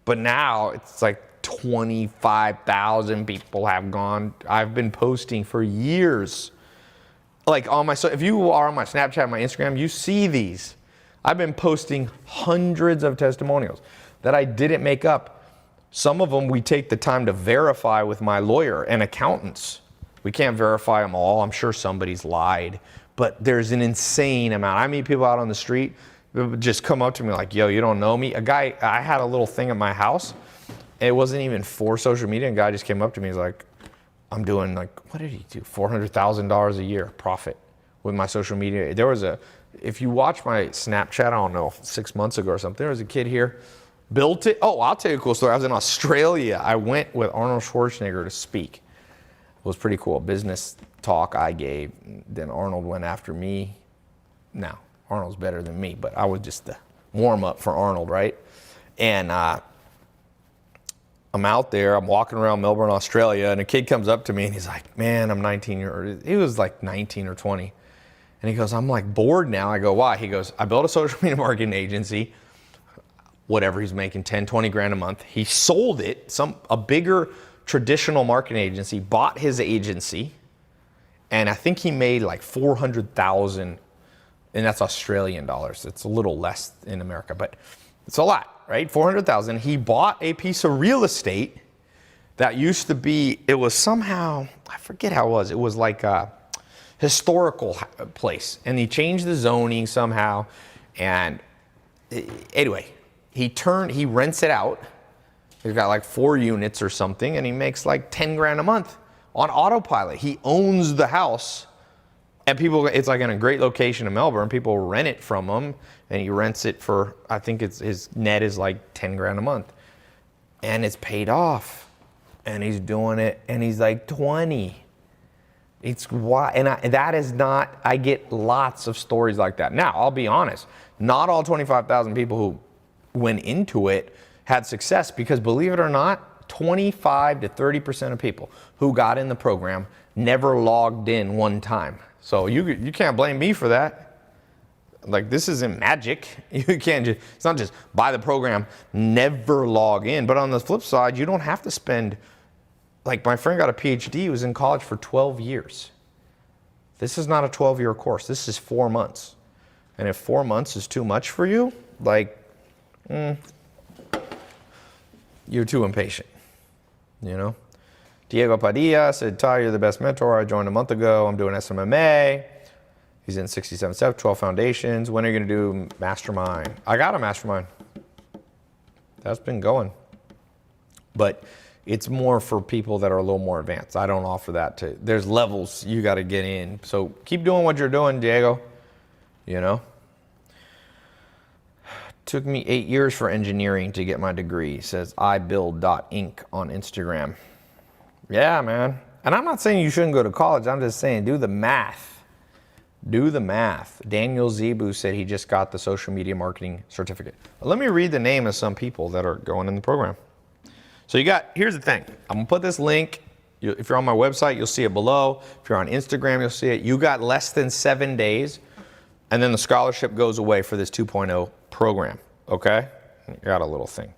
But now it's like 25,000 people have gone. I've been posting for years. Like on if you are on my Snapchat, my Instagram, you see these. I've been posting hundreds of testimonials that I didn't make up. Some of them we take the time to verify with my lawyer and accountants. We can't verify them all. I'm sure somebody's lied, but there's an insane amount. I meet people out on the street just come up to me like, yo, you don't know me? A guy, I had a little thing at my house. It wasn't even for social media. And a guy just came up to me. He's like, I'm doing like, what did he do? $400,000 a year profit with my social media. If you watch my Snapchat, I don't know, 6 months ago or something, there was a kid here, built it. Oh, I'll tell you a cool story. I was in Australia. I went with Arnold Schwarzenegger to speak. It was pretty cool. Business talk I gave. Then Arnold went after me. Now, Arnold's better than me, but I was just the warm up for Arnold, right? And I'm out there, I'm walking around Melbourne, Australia, and a kid comes up to me and he's like, man, I'm 19 years old. He was like 19 or 20. And he goes, I'm like bored now. I go, why? He goes, I built a social media marketing agency, whatever he's making, 10, 20 grand a month. He sold it, a bigger traditional marketing agency, bought his agency, and I think he made like 400,000, and that's Australian dollars. It's a little less in America, but it's a lot, right? 400,000. He bought a piece of real estate that used to be, it was somehow, I forget how it was. It was like a historical place, and he changed the zoning somehow. And anyway, he rents it out. He's got like 4 units or something, and he makes like 10 grand a month on autopilot. He owns the house, and it's like in a great location in Melbourne. People rent it from him, and he rents it for, I think his net is like 10 grand a month. And it's paid off, and he's doing it, and he's like 20. It's why, that is not, I get lots of stories like that. Now, I'll be honest, not all 25,000 people who went into it had success, because believe it or not, 25 to 30% of people who got in the program never logged in one time. So you can't blame me for that. Like, this isn't magic. You can't just, it's not just buy the program, never log in. But on the flip side, you don't have to spend, like my friend got a PhD, he was in college for 12 years. This is not a 12-year course. This is 4 months. And if 4 months is too much for you, like, you're too impatient, you know? Diego Padilla said, Tai, you're the best mentor. I joined a month ago. I'm doing SMMA. He's in 67 steps, 12 foundations. When are you going to do mastermind? I got a mastermind. That's been going. But it's more for people that are a little more advanced. I don't offer that there's levels you got to get in. So keep doing what you're doing, Diego. You know? Took me 8 years for engineering to get my degree, says ibuild.inc on Instagram. Yeah, man. And I'm not saying you shouldn't go to college. I'm just saying do the math. Do the math. Daniel Zebu said he just got the social media marketing certificate. Let me read the name of some people that are going in the program. So here's the thing. I'm going to put this link. If you're on my website, you'll see it below. If you're on Instagram, you'll see it. You got less than 7 days, and then the scholarship goes away for this 2.0 program, okay? Got a little thing.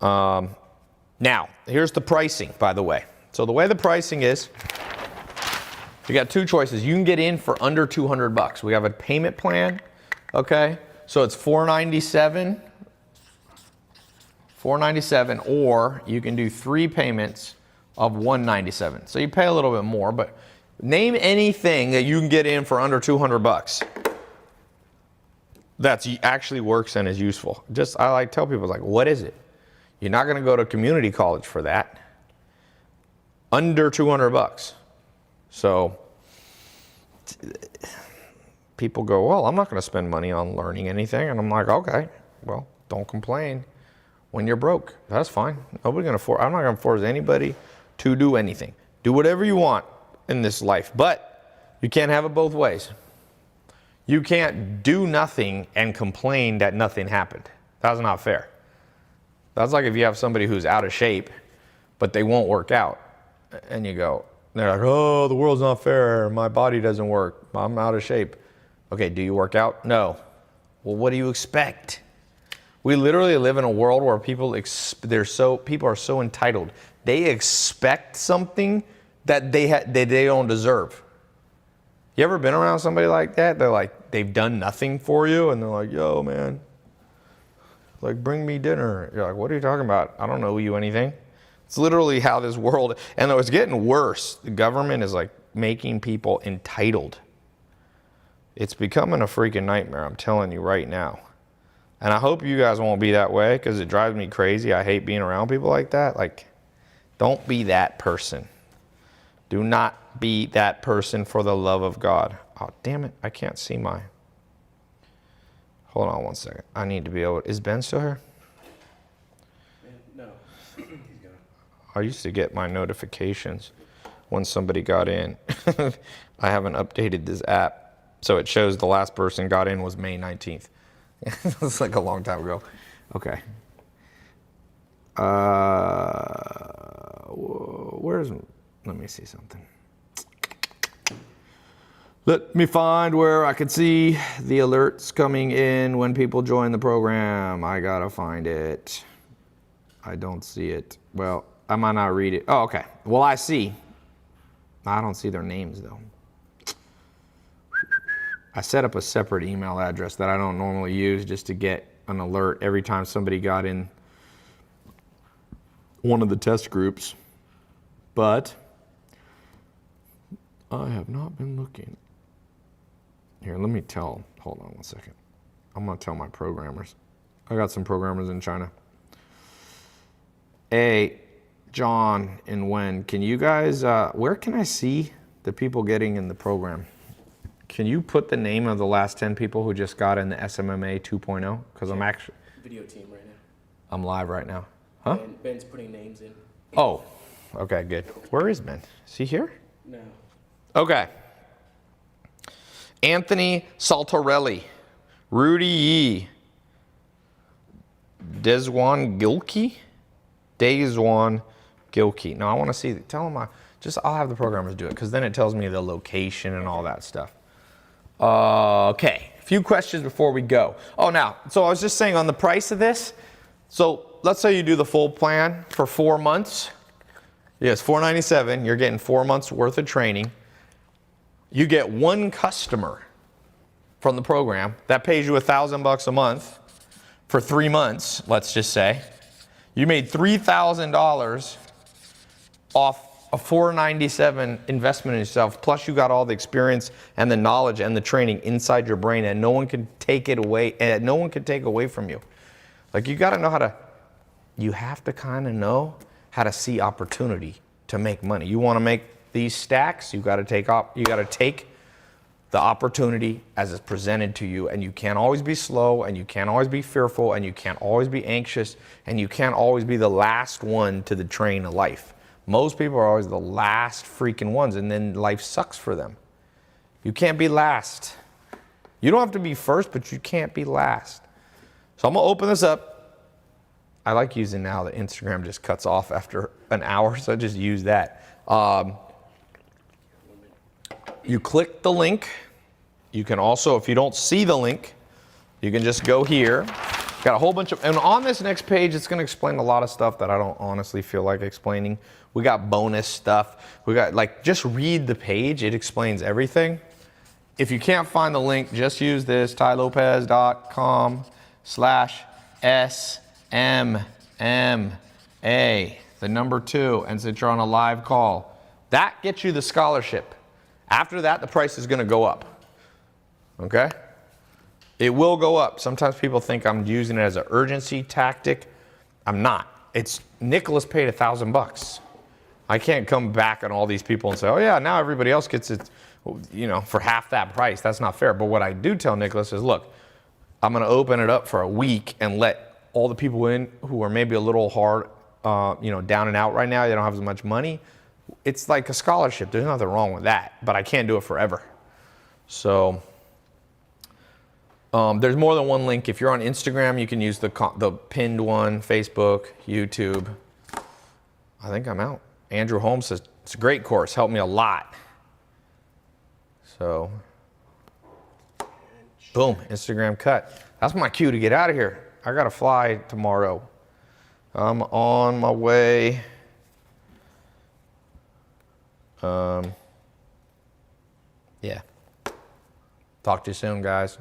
Now, here's the pricing, by the way. So the way the pricing is, you got 2 choices. You can get in for under $200. We have a payment plan, okay? So it's $497, or you can do 3 payments of $197. So you pay a little bit more, but name anything that you can get in for under $200 that actually works and is useful. I like tell people, like, what is it? You're not going to go to community college for that. Under $200. So people go, well, I'm not going to spend money on learning anything. And I'm like, okay, well, don't complain when you're broke. That's fine. I'm not going to force anybody to do anything. Do whatever you want in this life, but you can't have it both ways. You can't do nothing and complain that nothing happened. That's not fair. That's like if you have somebody who's out of shape, but they won't work out. And you go, they're like, oh, the world's not fair. My body doesn't work. I'm out of shape. Okay, do you work out? No. Well, what do you expect? We literally live in a world where people are so entitled. They expect something that they don't deserve. You ever been around somebody like that? They're like, they've done nothing for you, and they're like, yo, man, like, bring me dinner. You're like, what are you talking about? I don't owe you anything. It's literally how this world, and it's getting worse. The government is like making people entitled. It's becoming a freaking nightmare, I'm telling you right now. And I hope you guys won't be that way, because it drives me crazy. I hate being around people like that. Like, don't be that person. Do not be that person for the love of God. Oh, damn it. I can't see my... Hold on one second. I need to be able... Is Ben still here? No. He's gone. I used to get my notifications when somebody got in. I haven't updated this app, so it shows the last person got in was May 19th. It's like a long time ago. Okay. Let me see something. Let me find where I can see the alerts coming in when people join the program. I gotta find it. I don't see it. Well, I might not read it. Oh, okay. Well, I see. I don't see their names, though. I set up a separate email address that I don't normally use just to get an alert every time somebody got in one of the test groups. But I have not been looking. Here, let me hold on one second. I'm gonna tell my programmers. I got some programmers in China. Hey, John and Wen, can you guys, where can I see the people getting in the program? Can you put the name of the last 10 people who just got in the SMMA 2.0? Because I'm actually... Video team right now. I'm live right now. Huh? Ben's putting names in. Oh, okay, good. Where is Ben? Is he here? No. Okay. Anthony Saltarelli, Rudy Yee, Deswan Gilkey. No, I want to see. Tell him I'll have the programmers do it, because then it tells me the location and all that stuff. Okay, a few questions before we go. Oh, now, so I was just saying on the price of this. So let's say you do the full plan for 4 months. Yes, $497. You're getting 4 months worth of training. You get one customer from the program that pays you $1,000 a month for 3 months, let's just say. You made $3,000 off a $497 investment in yourself, plus you got all the experience and the knowledge and the training inside your brain, and no one can take it away, and no one can take away from you. Like, you got to know you have to kind of know how to see opportunity to make money. You want to make these stacks, you got to take the opportunity as it's presented to you, and you can't always be slow, and you can't always be fearful, and you can't always be anxious, and you can't always be the last one to the train of life. Most people are always the last freaking ones, and then life sucks for them. You can't be last. You don't have to be first, but you can't be last. So I'm gonna open this up. I like using now that Instagram just cuts off after an hour, so I just use that. You click the link. You can also, if you don't see the link, you can just go here. Got a whole bunch of, and on this next page, it's going to explain a lot of stuff that I don't honestly feel like explaining. We got bonus stuff. We got, like, just read the page. It explains everything. If you can't find the link, just use this, tailopez.com/SMMA, the number 2, and since you're on a live call. That gets you the scholarship. After that, the price is going to go up. Okay? It will go up. Sometimes people think I'm using it as an urgency tactic. I'm not. It's Nicholas paid $1,000. I can't come back on all these people and say, oh yeah, now everybody else gets it. you know, for half that price. That's not fair. But what I do tell Nicholas is, look, I'm going to open it up for a week and let all the people in who are maybe a little hard, you know, down and out right now. They don't have as much money. It's like a scholarship. There's nothing wrong with that. But I can't do it forever. So there's more than one link. If you're on Instagram, you can use the pinned one, Facebook, YouTube. I think I'm out. Andrew Holmes says, it's a great course. Helped me a lot. So, boom, Instagram cut. That's my cue to get out of here. I got to fly tomorrow. I'm on my way. Yeah. Talk to you soon, guys.